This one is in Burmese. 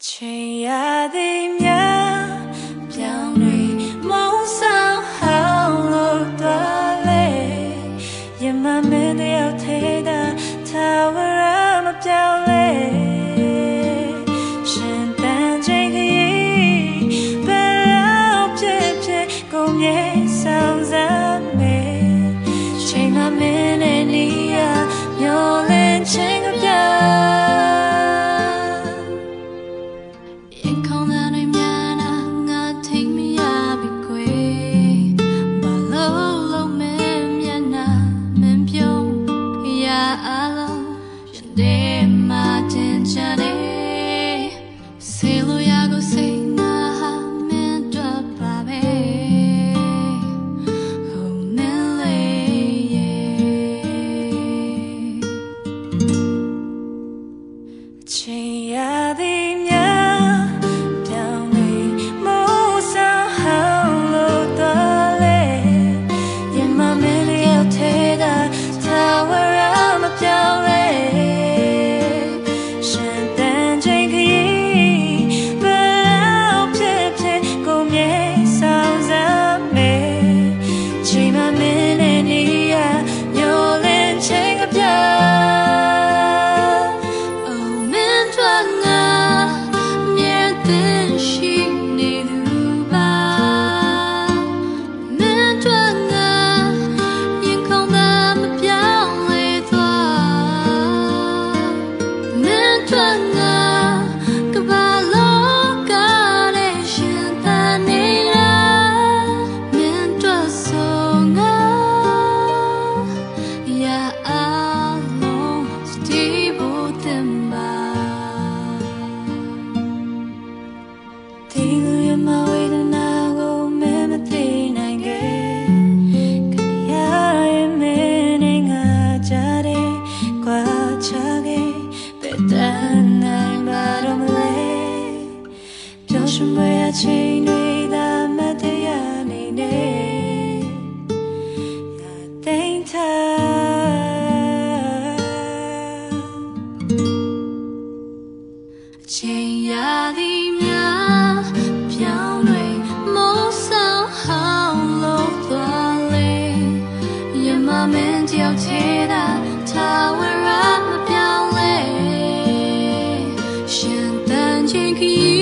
ချိန်ရသည်များပြောင်းတွေမုန်းဆောင်ဟောင်းလို့သွားလေရမမင်းတယောက်သေးတာထာဝရမပြောင်းလဲရှင်တန်ချိန်ခရီးဘယ်လောက်ဖြစ်ဖြစ်ကိုမြေဆောင်စမ်းမေချိန်မမင်းနဲ့နီးရမျောလင်းချိန်ကပြချိန်ရသည်များပြောင်းနေမိုးဆောင်ဟောင်းလို့သွားလေရမမင်းတယောက်သေးတာထာဝရမပြောင်းလဲရှင်တန်ချိန်ခရီးဘယ်လောက်ဖြစ်ဖြစ်ကိုမြေဆောင်စမ်းမေချိန်မမင်းနဲ့နီးရမျောလင်းချိန်ကပြဒီလိုရမဝေဒနာကိုမင်းမသိနိုင်ခဲ့ခရရဲ့မင်းနဲ့ငါကြတဲ့ကွာချခဲ့ဘယ်တန်းနိုင်ပါတော့မလဲပျော်ရွှင်ဖွယ်အချိန်တွေသာမတရားနေနေငါတိမ်ထားချိန်ရသည်များပြောင်းတွေမိုးဆောင်ဟောင်းလို့သွားလေရမမင်းတယောက်သေးတာထာဝရမပြောင်းလဲရှင်တန်ချိန်ခရီး